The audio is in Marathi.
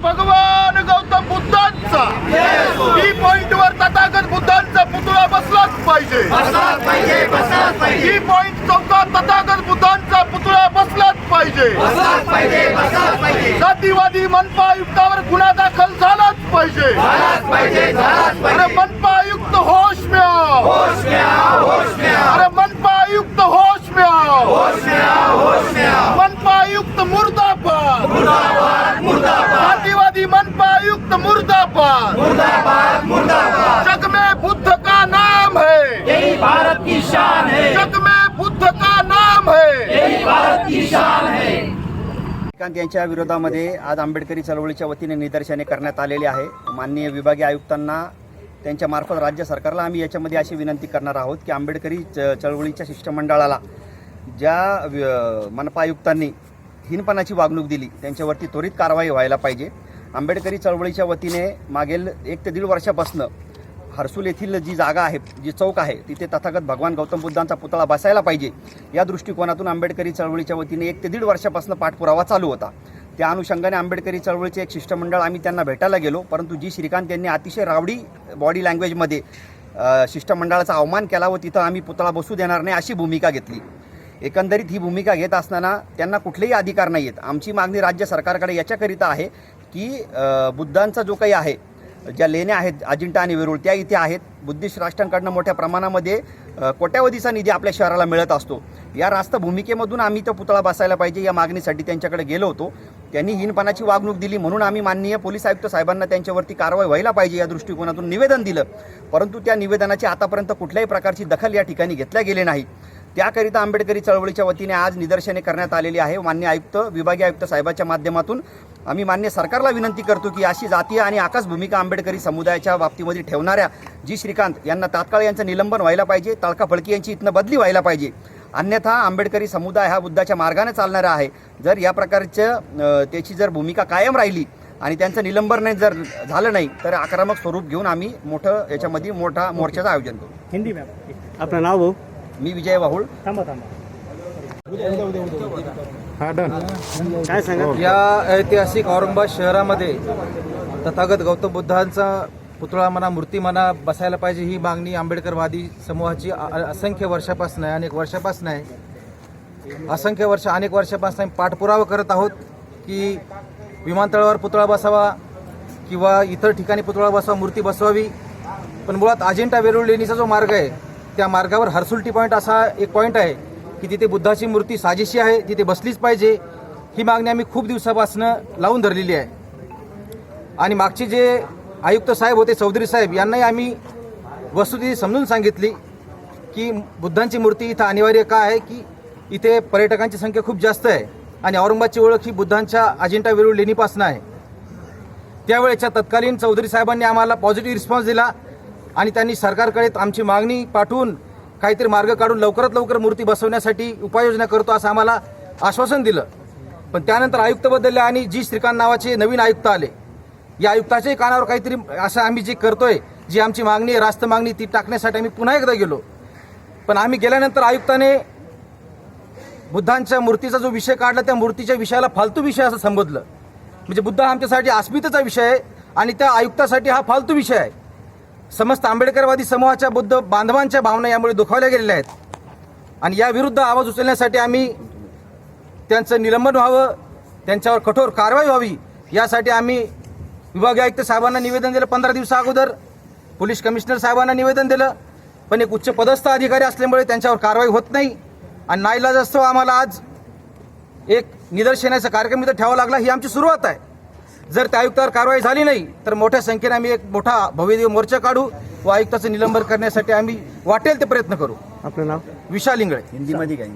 भगवान गौतम बुद्धांचा टी पॉइंटवर तथागत बुद्धांचा पुतळा बसलाच पाहिजे। टी पॉइंट चौकात तथागत बुद्धांचा पुतळा बसलाच पाहिजे। जातीवादी मनपा आयुक्तावर गुन्हा दाखल झालाच पाहिजे। अरे मनपा आयुक्त होश में आओ, अरे मनपा आयुक्त होश में आओ, मनपा आयुक्त मुर्दाबाद, जातिवादी मनपा आयुक्त मुर्दाबाद, जग में बुद्ध का नाम है, यही भारत की शान है, जग में बुद्ध का नाम है, यही भारत की शान है। श्रीकांत यांच्या विरोधामध्ये आज आंबेडकरी चळवळीच्या वतीने निदर्शने करण्यात आलेली आहे। माननीय विभागीय आयुक्तांना त्यांच्या मार्फत राज्य सरकारला आम्ही याच्यामध्ये अशी विनंती करणार आहोत की आंबेडकरी चळवळीच्या शिष्टमंडळाला ज्या मनपा आयुक्तांनी हीनपणाची वागणूक दिली त्यांच्यावरती त्वरित कारवाई व्हायला पाहिजे। आंबेडकरी चळवळीच्या वतीने मागील 1 ते 1.5 वर्षापासून हर्सूल येथील जी जागा आहे, जी चौक आहे, तिथे तथागत भगवान गौतम बुद्धांचा पुतळा बसायला पाहिजे या दृष्टिकोनातून आंबेडकरी चळवळीच्या वतीने 1 ते 1.5 वर्षापासून पाठपुरावा चालू होता। त्या अनुषंगाने आंबेडकरी चळवळीचे एक शिष्टमंडळ आम्ही त्यांना भेटायला गेलो, परंतु जी श्रीकांत यांनी अतिशय रावडी बॉडी लँग्वेजमध्ये शिष्टमंडळाचा अवमान केला व तिथं आम्ही पुतळा बसू देणार नाही अशी भूमिका घेतली। एकंदरीत ही भूमिका घेत असताना त्यांना कुठलेही अधिकार नाही आहेत। आमची मागणी राज्य सरकारकडे याच्याकरिता आहे की बुद्धांचा जो काही आहे, ज्या लेण्या आहेत अजिंठा आणि वेरूळ त्या इथे आहेत, बुद्धिस्ट राष्ट्रांकडनं मोठ्या प्रमाणामध्ये कोट्यावधीचा निधी आपल्या शहराला मिळत असतो। या रास्त भूमिकेमधून आम्ही तो पुतळा बसायला पाहिजे या मागणीसाठी त्यांच्याकडे गेलो होतो। त्यांनी हीनपणाची वागणूक दिली म्हणून आम्ही माननीय पोलीस आयुक्त साहेबांना त्यांच्यावरती कारवाई व्हायला पाहिजे या दृष्टिकोनातून निवेदन दिलं, परंतु त्या निवेदनाची आतापर्यंत कुठल्याही प्रकारची दखल या ठिकाणी घेतल्या गेली नाही। त्याकरिता आंबेडकरी चळवळीच्या वतीने आज निदर्शने करण्यात आलेली आहे। माननीय आयुक्त विभागीय आयुक्त साहेबांच्या माध्यमातून आम्ही मान्य सरकारला विनंती करतो की अशी जातीय आणि आकाश भूमिका आंबेडकरी समुदायाच्या बाबतीमध्ये ठेवणाऱ्या जी श्रीकांत यांना तात्काळ यांचं निलंबन व्हायला पाहिजे, तळकाफळकी यांची इथनं बदली व्हायला पाहिजे। अन्यथा आंबेडकरी समुदाय हा बुद्धाच्या मार्गाने चालणारा आहे। जर या प्रकारचं त्याची जर भूमिका कायम राहिली आणि त्यांचं निलंबन नाही जर झालं नाही तर आक्रमक स्वरूप घेऊन आम्ही याच्यामध्ये मोठा मोर्चाचं आयोजन करू। हिंदी में आपलं नाव भाऊ? मी विजय वाहुळ। काय सांगा? या ऐतिहासिक औरंगाबाद शहरामध्ये तथागत गौतम बुद्धांचा पुतळा म्हणा, मूर्ती म्हणा बसायला पाहिजे ही मागणी आंबेडकरवादी समूहाची असंख्य वर्षापासून आहे, अनेक वर्षापासून आहे। अनेक वर्षापासून आम्ही पाठपुरावा करत आहोत की विमानतळावर पुतळा बसावा किंवा इतर ठिकाणी पुतळा बसावा, मूर्ती बसवावी। पण मुळात अजिंठा वेरूळ लेणीचा जो मार्ग आहे त्या मार्गावर हर्सूल टी पॉईंट असा एक पॉईंट आहे की तिथे बुद्धाची मूर्ती साजेशी आहे, तिथे बसलीच पाहिजे। ही मागणी आम्ही खूप दिवसापासून लावून धरलेली आहे आणि मागचे जे आयुक्त साहेब होते चौधरी साहेब यांनाही आम्ही वस्तुस्थिती समजून सांगितली की बुद्धांची मूर्ती इथं अनिवार्य का आहे की इथे पर्यटकांची संख्या खूप जास्त आहे आणि औरंगाबादची ओळख ही बुद्धांच्या अजिंठा वेरूळ लेणीपासून आहे। त्यावेळेच्या तत्कालीन चौधरी साहेबांनी आम्हाला पॉझिटिव्ह रिस्पॉन्स दिला आणि त्यांनी सरकारकडे आमची मागणी पाठवून काहीतरी मार्ग काढून लवकरात लवकर मूर्ती बसवण्यासाठी उपाययोजना करतो असं आम्हाला आश्वासन दिलं। पण त्यानंतर आयुक्त बदलले आणि जी श्रीकांत नावाचे नवीन आयुक्त आले। या आयुक्ताच्याही कानावर काहीतरी असं आम्ही जे करतोय, जी आमची मागणी आहे रास्त मागणी ती टाकण्यासाठी आम्ही पुन्हा एकदा गेलो। पण आम्ही गेल्यानंतर आयुक्ताने बुद्धांच्या मूर्तीचा जो विषय काढला त्या मूर्तीच्या विषयाला फालतू विषय असं संबोधलं। म्हणजे बुद्ध आमच्यासाठी अस्मितेचा विषय आहे आणि त्या आयुक्तासाठी हा फालतू विषय आहे। समस्त आंबेडकरवादी समूहाच्या बुद्ध बांधवांच्या भावना यामुळे दुखावल्या गेलेल्या आहेत आणि या विरुद्ध आवाज उचलण्यासाठी आम्ही त्यांचं निलंबन व्हावं, त्यांच्यावर कठोर कारवाई व्हावी यासाठी आम्ही विभागीय आयुक्त साहेबांना निवेदन दिलं। 15 दिवसा अगोदर पोलीस कमिशनर साहेबांना निवेदन दिलं, पण एक उच्च पदस्थ अधिकारी असल्यामुळे त्यांच्यावर कारवाई होत नाही आणि नाईलाजास्तव आम्हाला आज एक निदर्शनाचा कार्यक्रम इथं ठेवावा लागला। ही आमची सुरुवात आहे। जर त्या आयुक्तावर कारवाई झाली नाही तर मोठ्या संख्येने आम्ही एक मोठा भव्य मोर्चा काढू व आयुक्ताचं निलंबन करण्यासाठी आम्ही वाटेल ते प्रयत्न करू। आपलं नाव? विशाल इंगळे। हिंदीमध्ये काय?